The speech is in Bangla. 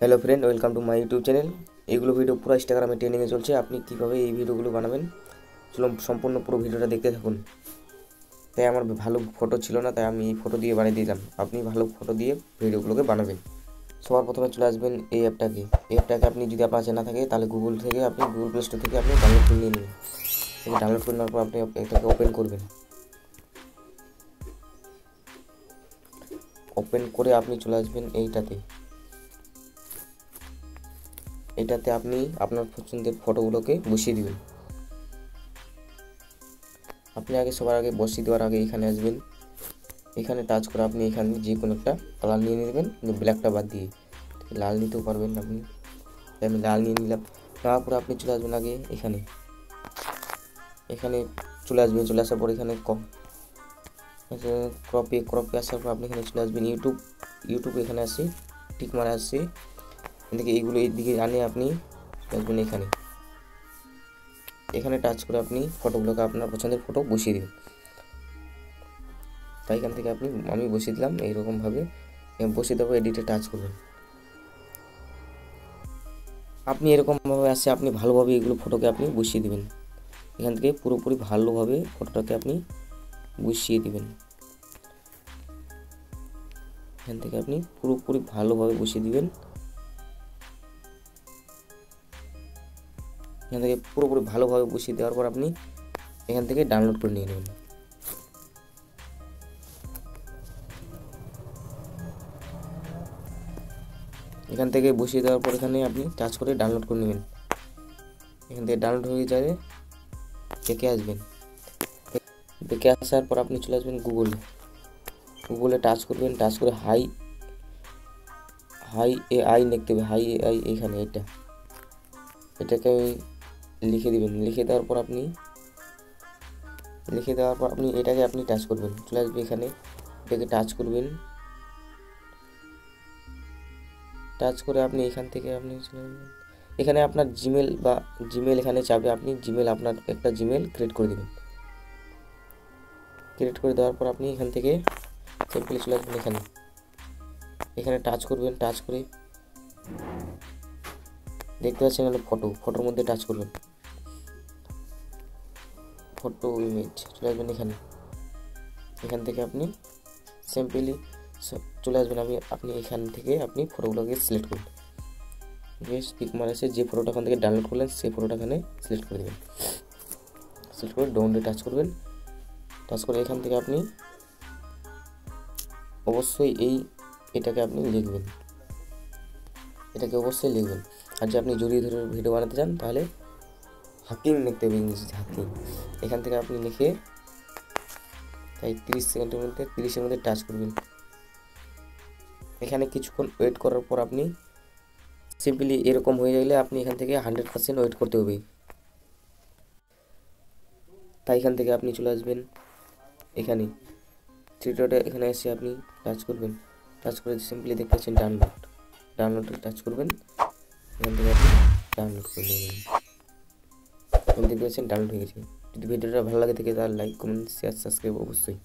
Hello friend, welcome to my YouTube channel. এইগুলো ভিডিও পুরো ইনস্টাগ্রামে ট্রেন্ডিংয়ে চলছে। আপনি কীভাবে এই ভিডিওগুলো বানাবেন চলুন সম্পূর্ণ পুরো ভিডিওটা দেখতে থাকুন। তাই আমার ভালো ফটো ছিল না, তাই আমি এই ফটো দিয়ে বানিয়ে দিলাম। আপনি ভালো ফটো দিয়ে ভিডিওগুলোকে বানাবেন। সবার প্রথমে চলে আসবেন এই অ্যাপটাকে আপনি যদি আপনার চেনা থাকে তাহলে গুগল প্লে স্টোর থেকে আপনি ডাউনলোড করে নিয়ে নেবেন। ডাউনলোড করে নেওয়ার পর আপনি এটাকে ওপেন করবেন। ওপেন করে আপনি চলে আসবেন এটাতে আপনি আপনার পছন্দের ফটোগুলোকে বসিয়ে দিবেন। আপনি সবার আগে বসিয়ে দেওয়ার আগে এখানে আসবেন। এখানে টাচ করে আপনি এখানে যে কোনো একটা কালার নিয়ে নেবেন, ব্ল্যাকটা বাদ দিয়ে। লাল নিতেও পারবেন আপনি। আমি লাল নিয়ে নিলাম। তারপরে আপনি চলে আসবেন এখানে চলে আসার পর এখানে ক্রপে আসার পর আপনি এখানে চলে আসবেন ইউটিউব এখানে আসে টিক মারা আসছে। এদিকে এইগুলো এইদিকে আনে আপনি আসবেন এখানে টাচ করে আপনি ফটোগুলোকে আপনার পছন্দের ফটো বসিয়ে দিন। তাই এখান থেকে আমি বসিয়ে দিলাম এইরকমভাবে। বসিয়ে দেবো, এডিটে টাচ করবেন। আপনি এরকমভাবে আসছে, আপনি ভালোভাবে এগুলো ফটোকে আপনি বসিয়ে দিবেন। এখান থেকে পুরোপুরি ভালোভাবে ফটোটাকে আপনি বসিয়ে দিবেন। এখান থেকে আপনি পুরোপুরি ভালোভাবে বসিয়ে দিবেন। এখান থেকে পুরোপুরি ভালোভাবে বসিয়ে দেওয়ার পর আপনি এখান থেকে ডাউনলোড করে নিয়ে নেবেন। এখান থেকে বসিয়ে দেওয়ার পর এখানে আপনি টাচ করে ডাউনলোড করে নেবেন। এখান থেকে ডাউনলোড হয়ে যাবে, দেখে আসবেন। দেখে আসার পর আপনি চলে আসবেন গুগলে টাচ করবেন। টাচ করে হাই এআই লিখতে হবে। হাই এআই এখানে এটাকে লিখে দিবেন। লিখে দেওয়ার পর আপনি এটাকে টাচ করবেন। চলে আসবে এখানে, এটাকে টাচ করবেন। টাচ করে আপনি এখান থেকে এখানে আপনার জিমেল এখানে চাবে। আপনি আপনার একটা জিমেল ক্রিয়েট করে দেবেন। ক্রিয়েট করে দেওয়ার পর আপনি এখান থেকে সিম্পলি চলে আসবেন এখানে টাচ করবেন। টাচ করে দেখতে পাচ্ছেন হলো ফটোর মধ্যে টাচ করবেন। ফটো ইমেজ চলে আসবেন এখান থেকে আপনি সিম্পলি চলে আসবেন। আপনি এখান থেকে আপনি ফটোগুলোকে সিলেক্ট করুন। পিক মারে যে ফটোটা এখান থেকে ডাউনলোড করলেন সেই ফটোটা এখানে সিলেক্ট করে দেবেন। সিলেক্ট করে ডাউনলোডে টাচ করবেন। টাচ করে এখান থেকে আপনি অবশ্যই এটাকে আপনি লিখবেন। আর যে আপনি জড়িয়ে ধরে ভিডিও বানাতে চান তাহলে হাকিং লিখতে হবে, ইংরেজিতে হাকিং। এখান থেকে আপনি লিখে তাই 30 সেকেন্ডের মধ্যে টাচ করবেন। এখানে কিছুক্ষণ ওয়েট করার পর আপনি সিম্পলি এরকম হয়ে গেলে আপনি এখান থেকে 100% ওয়েট করতে হবে। তাই এখান থেকে আপনি চলে আসবেন এখানে থ্রি ডটে এখানে এসে আপনি টাচ করবেন। টাচ করে সিম্পলি দেখতে পাচ্ছেন ডাউনলোডে টাচ করবেন। এখান থেকে আপনি ডাউনলোড করে নেবেন। দেখতে পাচ্ছেন ডাউনলোড হয়ে গেছে। যদি ভিডিওটা ভালো লাগে থাকে তাহলে লাইক, কমেন্ট, শেয়ার, সাবস্ক্রাইব অবশ্যই।